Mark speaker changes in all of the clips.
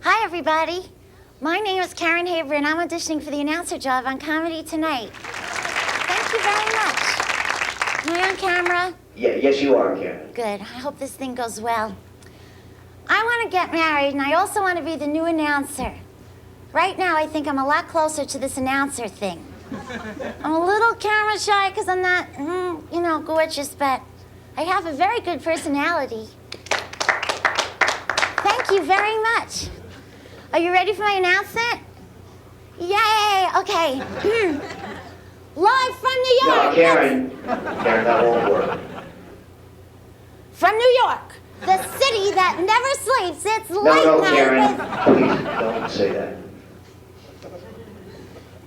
Speaker 1: Hi, everybody. My name is Karen Haber, and I'm auditioning for the announcer job on Comedy Tonight. Thank you very much. Am I on camera?
Speaker 2: Yes, you are, Karen.
Speaker 1: Good. I hope this thing goes well. I want to get married, and I also want to be the new announcer. Right now, I think I'm a lot closer to this announcer thing. I'm a little camera shy because I'm not, gorgeous, but I have a very good personality. Thank you very much. Are you ready for my announcement? Yay! Okay. Live from New York.
Speaker 2: No, Karen, that won't work.
Speaker 1: From New York, the city that never sleeps. It's late
Speaker 2: No,
Speaker 1: night
Speaker 2: Karen,
Speaker 1: with...
Speaker 2: please don't say that.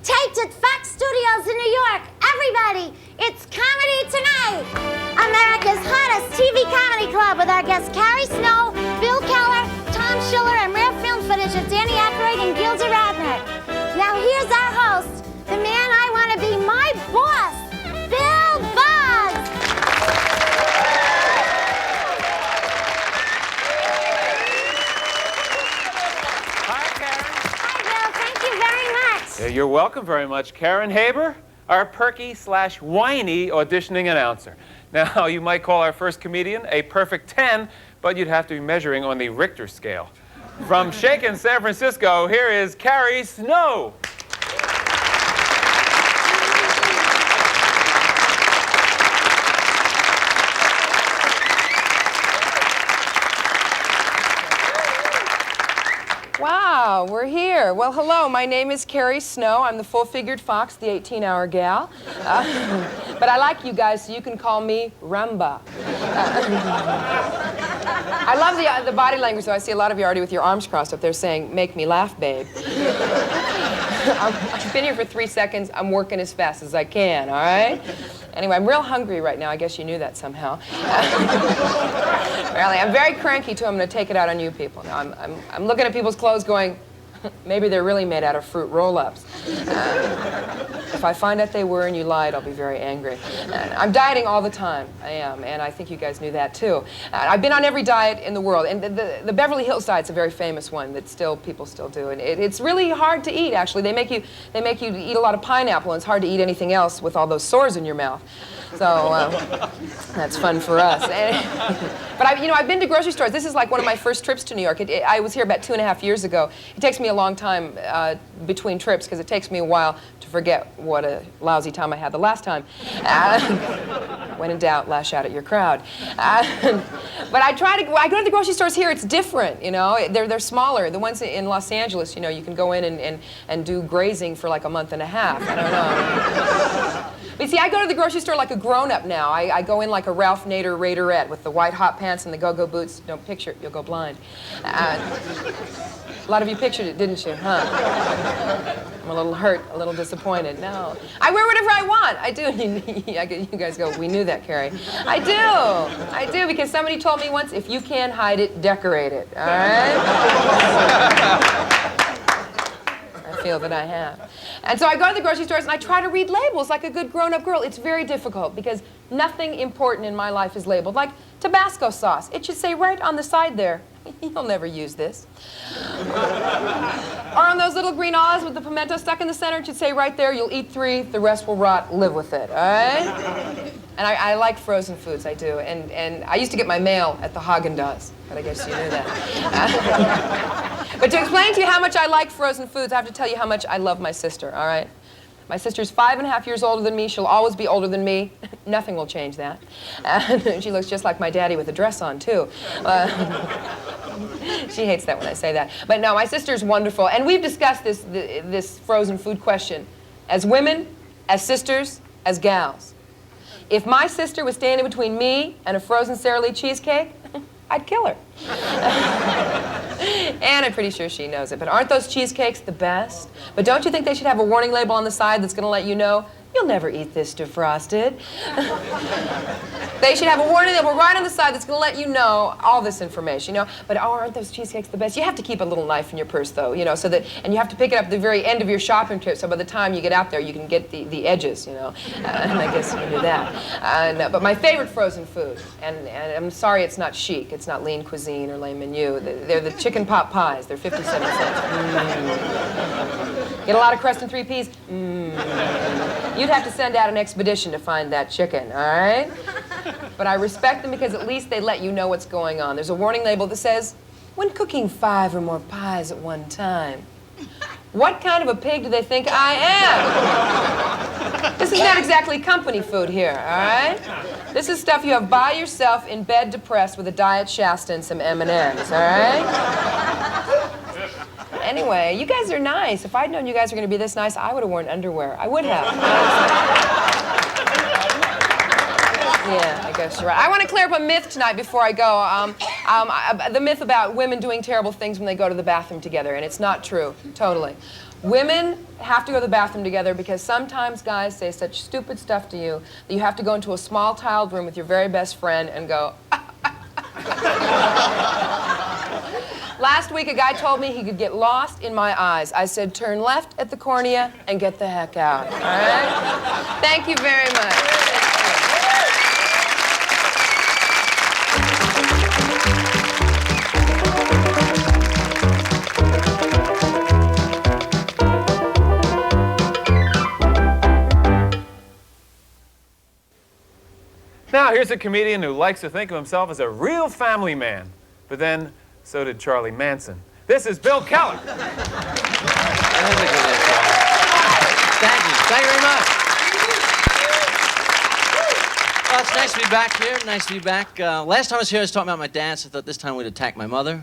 Speaker 1: Taped at Fox Studios in New York. Everybody, it's Comedy Tonight, America's hottest TV comedy club with our guests Cary, Bill Keller, Tom Schiller, and rare film footage of Danny Aykroyd and Gilda Radner. Now here's our host, the man I want to be my boss, Bill Boggs.
Speaker 3: Hi, Karen.
Speaker 1: Hi, Bill. Thank you very much.
Speaker 3: You're welcome very much. Karen Haber, our perky/whiny auditioning announcer. Now, you might call our first comedian a perfect 10, but you'd have to be measuring on the Richter scale. From Shakin', San Francisco, here is Cary Snow.
Speaker 4: Wow, we're here. Well, hello, my name is Cary Snow. I'm the full-figured fox, the 18-hour gal. But I like you guys, so you can call me Rumba. I love the body language, though. I see a lot of you already with your arms crossed up there saying, "Make me laugh, babe." I've been here for 3 seconds. I'm working as fast as I can, all right? Anyway, I'm real hungry right now. I guess you knew that somehow. Really, I'm very cranky, too. I'm going to take it out on you people. Now, I'm looking at people's clothes going, maybe they're really made out of fruit roll-ups. If I find out they were and you lied, I'll be very angry. I'm dieting all the time. I am, and I think you guys knew that, too. I've been on every diet in the world, and the Beverly Hills diet's a very famous one that people still do. And it's really hard to eat, actually. They make you eat a lot of pineapple, and it's hard to eat anything else with all those sores in your mouth. So that's fun for us. But I've been to grocery stores. This is like one of my first trips to New York. I was here about 2.5 years ago. It takes me a long time between trips because it takes me a while to forget what a lousy time I had the last time. When in doubt, lash out at your crowd. But I go to the grocery stores here. It's different, They're smaller. The ones in Los Angeles, you can go in and do grazing for like a month and a half. I don't know. But see, I go to the grocery store like a grown-up now. I go in like a Ralph Nader Raiderette with the white hot pants and the go-go boots. Don't picture it, you'll go blind. A lot of you pictured it, didn't you, huh? I'm a little hurt, a little disappointed. No. I wear whatever I want. I do. You guys go, we knew that, Cary. I do, because somebody told me once, if you can't hide it, decorate it, all right? I feel that I have. And so I go to the grocery stores and I try to read labels like a good grown-up girl. It's very difficult because nothing important in my life is labeled. Like Tabasco sauce. It should say right on the side there, you'll never use this. Or on those little green olives with the pimento stuck in the center, it should say right there, you'll eat 3, the rest will rot, live with it, all right? And I like frozen foods, I do. And I used to get my mail at the Haagen-Dazs, but I guess you knew that. But to explain to you how much I like frozen foods, I have to tell you how much I love my sister, all right? My sister's 5.5 years older than me. She'll always be older than me. Nothing will change that. She looks just like my daddy with a dress on, too. She hates that when I say that. But no, my sister's wonderful. And we've discussed this frozen food question as women, as sisters, as gals. If my sister was standing between me and a frozen Sara Lee cheesecake, I'd kill her. And I'm pretty sure she knows it. But aren't those cheesecakes the best? But don't you think they should have a warning label on the side that's going to let you know, you'll never eat this defrosted? They should have a warning label right on the side that's going to let you know all this information, you know. But oh, aren't those cheesecakes the best? You have to keep a little knife in your purse, though, you know, so that, and you have to pick it up at the very end of your shopping trip, so by the time you get out there, you can get the edges, you know. And I guess you can do that. But my favorite frozen food, and I'm sorry it's not chic, it's not lean cuisine or lean menu. They're the chicken pot pies. They're 57 cents. Get a lot of crust and 3 peas. You'd have to send out an expedition to find that chicken, all right? But I respect them because at least they let you know what's going on. There's a warning label that says, when cooking 5 or more pies at one time, what kind of a pig do they think I am? This is not exactly company food here, all right? This is stuff you have by yourself in bed depressed with a Diet Shasta and some M&Ms, all right? Anyway, you guys are nice. If I'd known you guys were going to be this nice, I would have worn underwear. I would have. Yeah, I guess you're right. I want to clear up a myth tonight before I go. The myth about women doing terrible things when they go to the bathroom together, and it's not true, totally. Women have to go to the bathroom together because sometimes guys say such stupid stuff to you that you have to go into a small tiled room with your very best friend and go, Last week, a guy told me he could get lost in my eyes. I said, turn left at the cornea and get the heck out, all right? Thank you very much.
Speaker 3: Now, here's a comedian who likes to think of himself as a real family man, but then so did Charlie Manson. This is Bill Keller.
Speaker 5: Thank you. Thank you very much. Well, it's nice to be back here. Nice to be back. Last time I was here, I was talking about my dad, so I thought this time we'd attack my mother.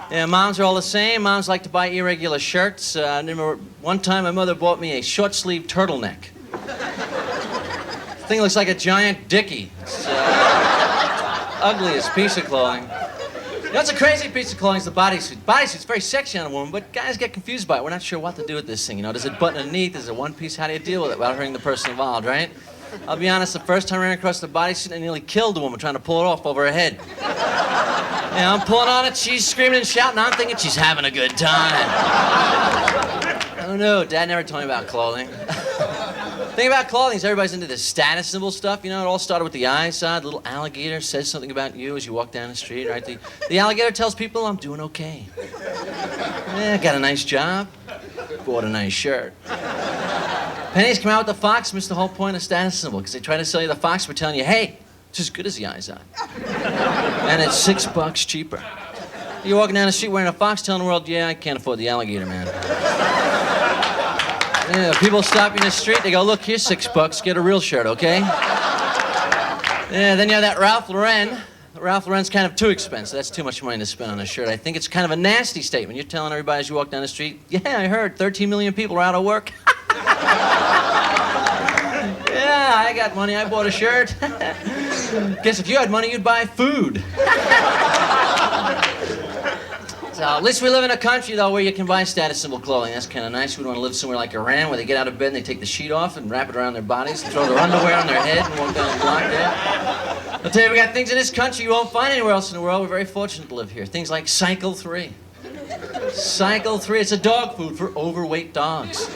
Speaker 5: Yeah, moms are all the same. Moms like to buy irregular shirts. I remember one time my mother bought me a short-sleeved turtleneck. The thing looks like a giant dickie. It's ugliest piece of clothing. You know, it's a crazy piece of clothing. It's the bodysuit. Bodysuit's very sexy on a woman, but guys get confused by it. We're not sure what to do with this thing. You know, does it button underneath? Is it one piece? How do you deal with it without hurting the person involved, right? I'll be honest, the first time I ran across the bodysuit, I nearly killed the woman trying to pull it off over her head. Yeah, I'm pulling on it, she's screaming and shouting, I'm thinking she's having a good time. Oh no, Dad never told me about clothing. The thing about clothing is everybody's into this status symbol stuff. You know, it all started with the eye side. The little alligator says something about you as you walk down the street, right? The alligator tells people, I'm doing okay. Yeah, got a nice job. Bought a nice shirt. Pennies come out with the fox, miss the whole point of status symbol, because they try to sell you the fox for telling you, hey, it's as good as the eye side. And it's $6 cheaper. You're walking down the street wearing a fox telling the world, yeah, I can't afford the alligator, man. Yeah, people stop you in the street, they go, look, here's $6, get a real shirt, okay? Yeah, then you have that Ralph Lauren. Ralph Lauren's kind of too expensive. That's too much money to spend on a shirt. I think it's kind of a nasty statement. You're telling everybody as you walk down the street, yeah, I heard 13 million people are out of work. Yeah, I got money, I bought a shirt. Guess if you had money, you'd buy food. So at least we live in a country, though, where you can buy status symbol clothing. That's kind of nice. We don't want to live somewhere like Iran, where they get out of bed and they take the sheet off and wrap it around their bodies and throw their underwear on their head and walk down the block there. I'll tell you, we got things in this country you won't find anywhere else in the world. We're very fortunate to live here. Things like Cycle 3. Cycle 3, it's a dog food for overweight dogs.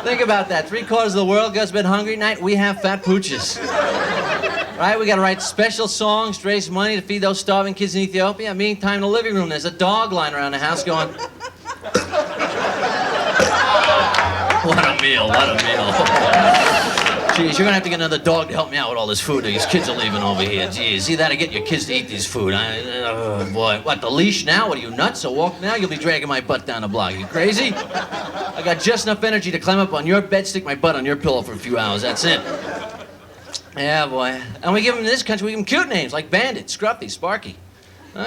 Speaker 5: Think about that. 3/4 of the world goes to bed hungry at night. We have fat pooches. Right? We got to write special songs to raise money to feed those starving kids in Ethiopia. Meantime, in the living room, there's a dog lying around the house going, what a meal, what a meal. Jeez, you're going to have to get another dog to help me out with all this food. These kids are leaving over here. Jeez, either that or get your kids to eat this food. Oh, boy. What, the leash now? What, are you nuts? So walk now? You'll be dragging my butt down the block. You crazy? I got just enough energy to climb up on your bed, stick my butt on your pillow for a few hours. That's it. Yeah, boy. And we give them, in this country, we give them cute names like Bandit, Scruffy, Sparky.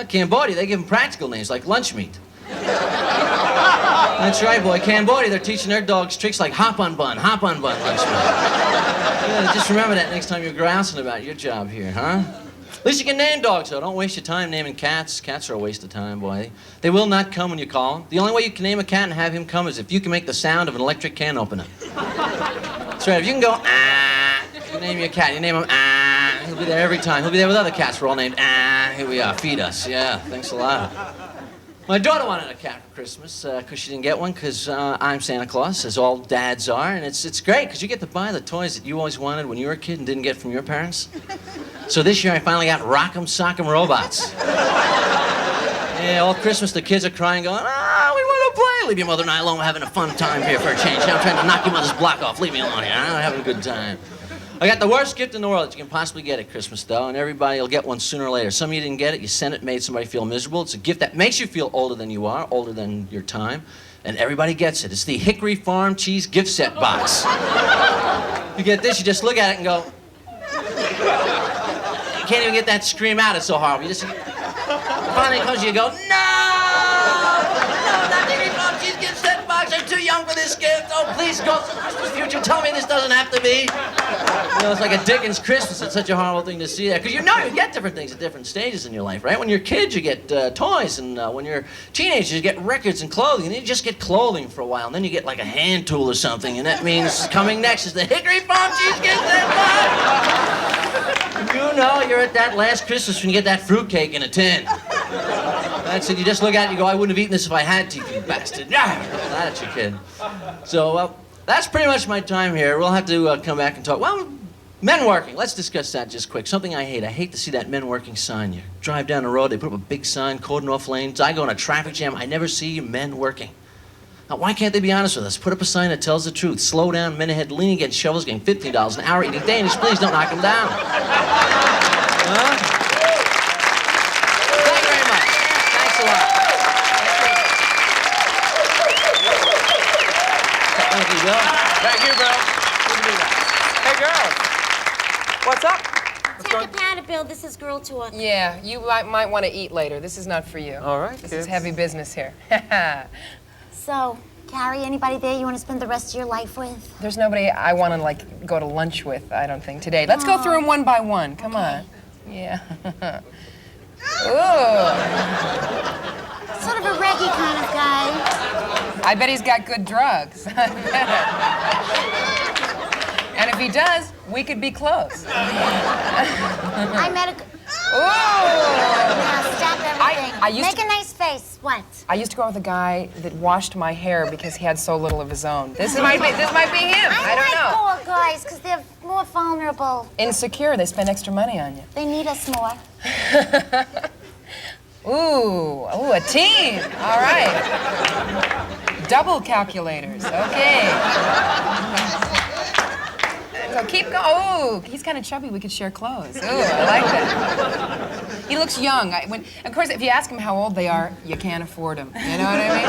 Speaker 5: Cambodia, they give them practical names like Lunch Meat. That's right, boy. Cambodia, they're teaching their dogs tricks like Hop on Bun, Lunch Meat. Yeah, just remember that next time you're grousing about your job here, huh? At least you can name dogs, though. Don't waste your time naming cats. Cats are a waste of time, boy. They will not come when you call them. The only way you can name a cat and have him come is if you can make the sound of an electric can opener. That's right. If you can go, ah, You name your cat. You name him, he'll be there every time. He'll be there with other cats. We're all named, here we are, feed us. Yeah, thanks a lot. My daughter wanted a cat for Christmas because she didn't get one because I'm Santa Claus, as all dads are. And it's great because you get to buy the toys that you always wanted when you were a kid and didn't get from your parents. So this year I finally got Rock'em Sock'em Robots. Yeah, all Christmas the kids are crying, going, we want to play. Leave your mother and I alone. We're having a fun time here for a change. I'm trying to knock your mother's block off. Leave me alone here. I'm having a good time. I got the worst gift in the world that you can possibly get at Christmas, though, and everybody will get one sooner or later. Some of you didn't get it. You sent it, made somebody feel miserable. It's a gift that makes you feel older than you are, older than your time, and everybody gets it. It's the Hickory Farm Cheese gift set box. You get this, you just look at it and go, you can't even get that scream out. It's so horrible. You just finally it comes, you go, no, not the Hickory Farm Cheese gift set box. I'm too young for this gift. Oh, please, Ghost of Christmas Future, tell me this doesn't have to be. You know, it's like a Dickens Christmas. It's such a horrible thing to see that. Because you know you get different things at different stages in your life, right? When you're kids, you get toys. And when you're teenagers, you get records and clothing. And then you just get clothing for a while. And then you get like a hand tool or something. And that means coming next is the Hickory Farm Cheese gift set box. You know you're at that last Christmas when you get that fruitcake in a tin. That's it. You just look at it and you go, I wouldn't have eaten this if I had teeth, you bastard. That's your kid. So, that's pretty much my time here. We'll have to come back and talk. Well, men working. Let's discuss that just quick. Something I hate. I hate to see that men working sign. You drive down the road, they put up a big sign, cordon off lanes. I go in a traffic jam. I never see men working. Now, why can't they be honest with us? Put up a sign that tells the truth. Slow down, men ahead, leaning against shovels, getting $15 an hour, eating Danish. Please don't knock them down. Huh? Thank you very much. Thanks a lot. Thank you, Bill. Thank you, Bill. Good to be back.
Speaker 3: Hey, girls. What's up?
Speaker 1: Take a pat, Bill. This is girl tour.
Speaker 4: Yeah, you might want to eat later. This is not for you.
Speaker 3: All right,
Speaker 4: This
Speaker 3: kids.
Speaker 4: is heavy business here.
Speaker 1: So, Cary, anybody there you want to spend the rest of your life with?
Speaker 4: There's nobody I want to, like, go to lunch with, I don't think, today. Let's go through them one by one. Come on. Yeah. Ooh.
Speaker 1: Sort of a reggae kind of guy.
Speaker 4: I bet he's got good drugs. And if he does, we could be close.
Speaker 1: I met a...
Speaker 4: Ooh.
Speaker 1: Now, stop everything.
Speaker 4: I used
Speaker 1: Make
Speaker 4: to-
Speaker 1: a nice face. What?
Speaker 4: I used to go with a guy that washed my hair because he had so little of his own. This might be him. I don't know.
Speaker 1: like poor guys because they're more vulnerable.
Speaker 4: Insecure. They spend extra money on you.
Speaker 1: They need us more.
Speaker 4: Ooh, a team. All right. Double calculators. Okay. So keep going. Oh, he's kind of chubby. We could share clothes. Ooh, I like that. He looks young. Of course, if you ask him how old they are, you can't afford them. You know what I mean?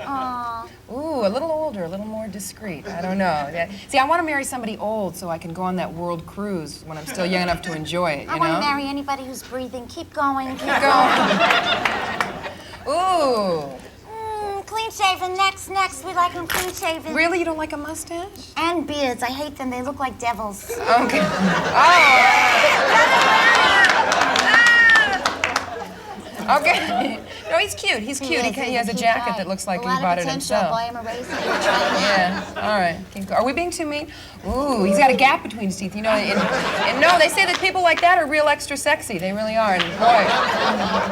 Speaker 1: Aw.
Speaker 4: Ooh, a little older, a little more discreet. I don't know. Yeah. See, I want to marry somebody old so I can go on that world cruise when I'm still young enough to enjoy it, you
Speaker 1: I
Speaker 4: know?
Speaker 1: want to marry anybody who's breathing. Keep going. Keep
Speaker 4: Keep
Speaker 1: going.
Speaker 4: going. Ooh.
Speaker 1: Clean shaven. Next. We like them clean shaven.
Speaker 4: Really? You don't like a mustache?
Speaker 1: And beards. I hate them. They look like devils.
Speaker 4: Okay. Oh. Okay. No, he's cute. He's cute. He has a jacket that looks like he bought it himself.
Speaker 1: Buy him a razor.
Speaker 4: Yeah. All right. Are we being too mean? Ooh, he's got a gap between his teeth. You know, and no, they say that people like that are real extra sexy. They really are. And boy,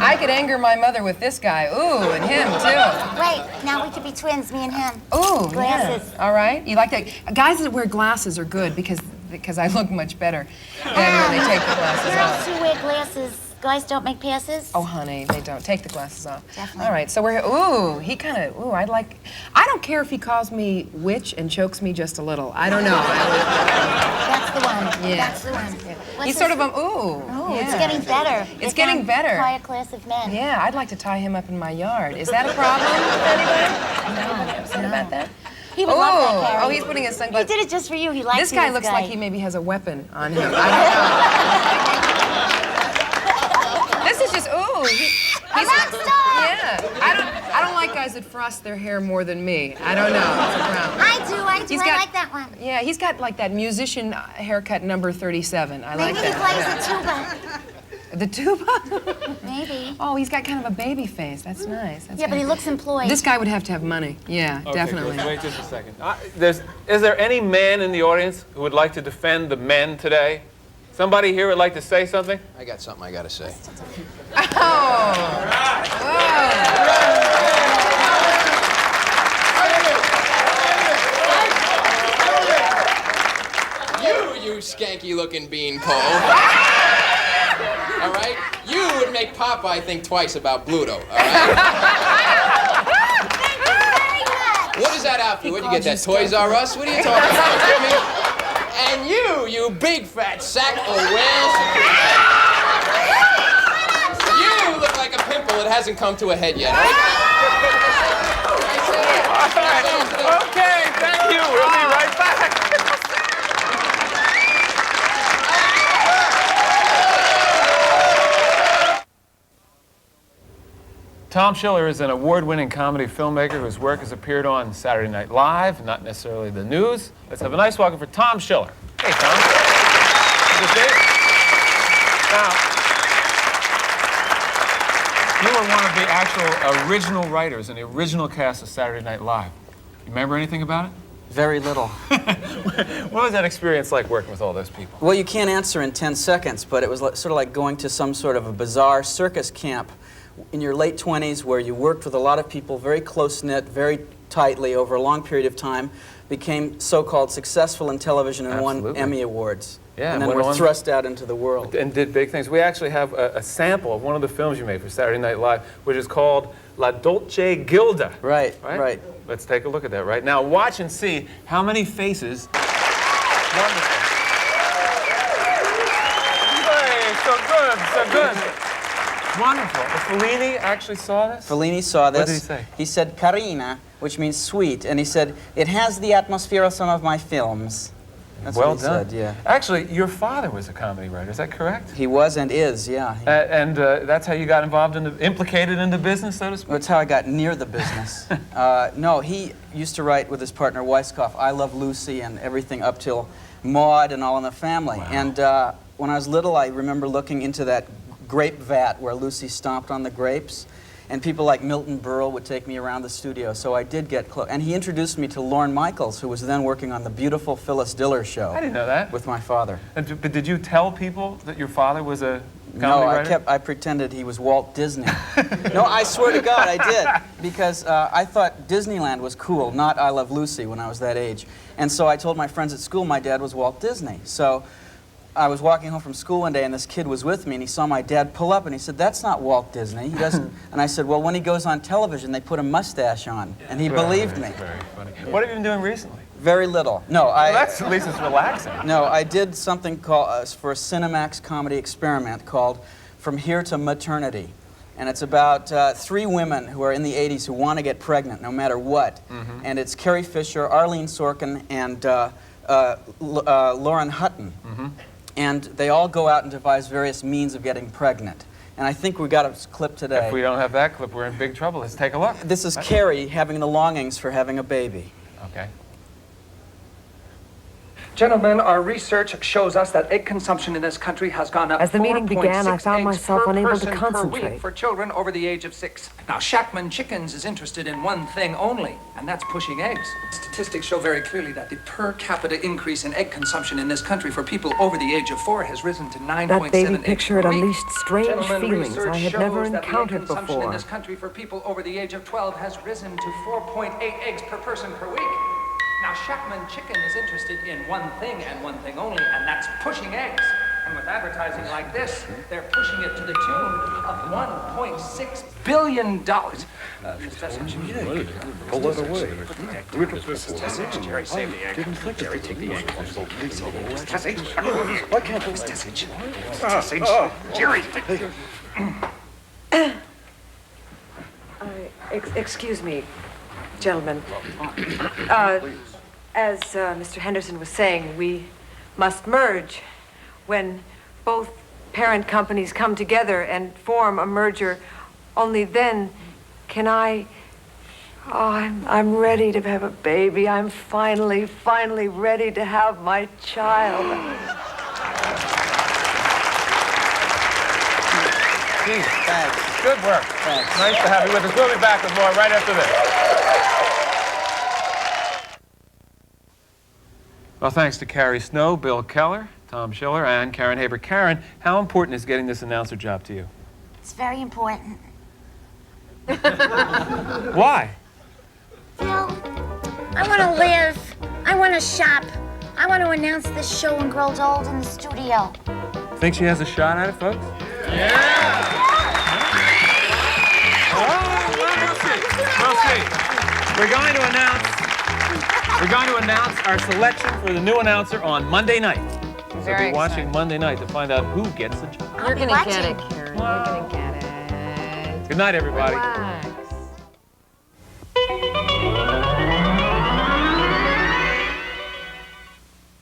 Speaker 4: I could anger my mother with this guy. Ooh, and him too.
Speaker 1: Great. Now we could be twins, me and him.
Speaker 4: Ooh,
Speaker 1: Glasses.
Speaker 4: Yeah. All right. You like that? Guys that wear glasses are good because I look much better than when they take the glasses
Speaker 1: Girls
Speaker 4: off.
Speaker 1: who wear glasses, guys don't make passes.
Speaker 4: Oh, honey, they don't. Take the glasses off.
Speaker 1: Definitely.
Speaker 4: All right, so I don't care if he calls me witch and chokes me just a little. I don't know.
Speaker 1: That's the one.
Speaker 4: Yeah.
Speaker 1: That's the one. What's
Speaker 4: He's
Speaker 1: his-
Speaker 4: sort of
Speaker 1: Oh,
Speaker 4: yeah.
Speaker 1: it's getting better.
Speaker 4: It's
Speaker 1: They
Speaker 4: getting
Speaker 1: found
Speaker 4: better.
Speaker 1: Higher class of men.
Speaker 4: Yeah, I'd like to tie him up in my yard. Is that a problem with anybody? No. Upset about that?
Speaker 1: He would love that, Cary.
Speaker 4: Oh, he's putting his
Speaker 1: He
Speaker 4: sunglasses.
Speaker 1: did it just for you. He likes
Speaker 4: This guy looks like he maybe has a weapon on him. I don't know. This is just he's
Speaker 1: A rock star!
Speaker 4: Yeah, I don't like guys that frost their hair more than me. I don't know. It's a problem.
Speaker 1: I do.
Speaker 4: He's
Speaker 1: I
Speaker 4: got-
Speaker 1: like that one.
Speaker 4: Yeah, he's got like that musician haircut number 37. I like
Speaker 1: Maybe he
Speaker 4: that.
Speaker 1: plays the tuba.
Speaker 4: The tuba?
Speaker 1: Maybe.
Speaker 4: Oh, he's got kind of a baby face. That's nice. That's
Speaker 1: Yeah, but he
Speaker 4: nice.
Speaker 1: looks employed.
Speaker 4: This guy would have to have money. Yeah,
Speaker 3: Okay,
Speaker 4: definitely.
Speaker 3: Chris, wait just a second. Is there any man in the audience who would like to defend the men today? Somebody here would like to say something?
Speaker 6: I got something I gotta say. You skanky-looking beanpole. All right? You would make Popeye think twice about Bluto, all right?
Speaker 1: Thank you very much.
Speaker 6: What is that outfit? Where'd you get that? Toys R Us? What are you talking about, Jimmy? And you big fat sack of whales. You look like a pimple that hasn't come to a head yet.
Speaker 3: Okay, thank you. We'll be right back. Tom Schiller is an award-winning comedy filmmaker whose work has appeared on Saturday Night Live, not necessarily the news. Let's have a nice welcome for Tom Schiller. Hey, Tom. Good to see you. Now, you were one of the actual original writers in the original cast of Saturday Night Live. You remember anything about it?
Speaker 7: Very little.
Speaker 3: What was that experience like working with all those people?
Speaker 7: Well, you can't answer in 10 seconds, but it was sort of like going to some sort of a bizarre circus camp in your late 20s where you worked with a lot of people, very close-knit, very tightly over a long period of time, became so-called successful in television and won
Speaker 3: Absolutely.
Speaker 7: Emmy Awards.
Speaker 3: Yeah,
Speaker 7: and then
Speaker 3: went
Speaker 7: were
Speaker 3: on-
Speaker 7: thrust out into the world.
Speaker 3: And did big things. We actually have a sample of one of the films you made for Saturday Night Live, which is called La Dolce Gilda.
Speaker 7: Right, right.
Speaker 3: Let's take a look at that right now. Watch and see how many faces. Wonderful. Hey, so good, so good. Wonderful. Fellini actually saw this?
Speaker 7: Fellini saw this.
Speaker 3: What did he say?
Speaker 7: He said, "Carina," which means sweet, and he said, "It has the atmosphere of some of my films." That's
Speaker 3: Well
Speaker 7: what he
Speaker 3: done.
Speaker 7: said, yeah.
Speaker 3: Actually, your father was a comedy writer, is that correct?
Speaker 7: He was and is, yeah.
Speaker 3: And that's how you got involved implicated in the business, so to speak?
Speaker 7: That's how I got near the business. No, he used to write with his partner Weisskopf, I Love Lucy and everything up till Maude and All in the Family.
Speaker 3: Wow.
Speaker 7: And when I was little, I remember looking into that grape vat where Lucy stomped on the grapes. And people like Milton Berle would take me around the studio, so I did get close. And he introduced me to Lorne Michaels, who was then working on the beautiful Phyllis Diller show.
Speaker 3: I didn't know that.
Speaker 7: With my father.
Speaker 3: But did you tell people that your father was a comedy
Speaker 7: No,
Speaker 3: writer?
Speaker 7: I pretended he was Walt Disney. No, I swear to God, I did. Because I thought Disneyland was cool, not I Love Lucy when I was that age. And so I told my friends at school my dad was Walt Disney. So I was walking home from school one day and this kid was with me and he saw my dad pull up and he said, "That's not Walt Disney. He doesn't." And I said, "Well, when he goes on television, they put a mustache on." And he believed me.
Speaker 3: Very funny. What have you been doing recently?
Speaker 7: Very little. No,
Speaker 3: Well, that's, at least it's relaxing.
Speaker 7: No, I did something called, for a Cinemax comedy experiment called From Here to Maternity. And it's about 3 women who are in the 80s who want to get pregnant no matter what. And it's Carrie Fisher, Arlene Sorkin, and Lauren Hutton. And they all go out and devise various means of getting pregnant. And I think we got a clip today.
Speaker 3: If we don't have that clip, we're in big trouble. Let's take a look.
Speaker 7: This is Cary having the longings for having a baby.
Speaker 3: Okay.
Speaker 8: Gentlemen, our research shows us that egg consumption in this country has gone up.
Speaker 9: As the meeting
Speaker 8: 4.6
Speaker 9: began, I found
Speaker 8: eggs
Speaker 9: myself
Speaker 8: per
Speaker 9: unable to
Speaker 8: person per
Speaker 9: concentrate.
Speaker 8: week for children over the age of 6. Now, Shackman Chickens is interested in one thing only, and that's pushing eggs. Statistics show very clearly that the per capita increase in egg consumption in this country for people over the age of 4 has risen to 9.7
Speaker 9: That baby
Speaker 8: eggs
Speaker 9: picture
Speaker 8: per
Speaker 9: had
Speaker 8: week.
Speaker 9: unleashed strange
Speaker 8: Gentlemen,
Speaker 9: feelings
Speaker 8: research
Speaker 9: I had
Speaker 8: shows
Speaker 9: never
Speaker 8: that the egg
Speaker 9: encountered
Speaker 8: consumption in
Speaker 9: before.
Speaker 8: this country for people over the age of 12 has risen to 4.8 eggs per person per week. Now, Shackman Chicken is interested in one thing and one thing only, and that's pushing eggs. And with advertising like this, they're pushing it to the tune of $1.6 billion. Miss Tessage, pull it away. Miss Tessage, Jerry, save the egg. Jerry, take the egg. Miss Tessage, why can't Miss Tessage? Miss Tessage, Jerry, take the egg.
Speaker 9: Excuse me, gentlemen. As Mr. Henderson was saying, we must merge. When both parent companies come together and form a merger, only then can I... Oh, I'm ready to have a baby. I'm finally ready to have my child.
Speaker 3: Geez.
Speaker 7: Thanks.
Speaker 3: Good work.
Speaker 7: Thanks.
Speaker 3: Nice to have you with us. We'll be back with more right after this. Well, thanks to Cary Snow, Bill Keller, Tom Schiller, and Karen Haber. Karen, how important is getting this announcer job to you?
Speaker 1: It's very important.
Speaker 3: Why?
Speaker 1: Phil, I want to live. I want to shop. I want to announce this show and grow old in the studio.
Speaker 3: Think she has a shot at it, folks? Yeah! We'll see. We're going to announce our selection for the new announcer on Monday night. So
Speaker 4: Very
Speaker 3: be watching
Speaker 4: excited.
Speaker 3: Monday night to find out who gets the job.
Speaker 1: I'll
Speaker 4: You're
Speaker 1: be
Speaker 4: gonna
Speaker 1: watching.
Speaker 4: get it, Karen. You're gonna get it.
Speaker 3: Good night, everybody.
Speaker 4: Relax.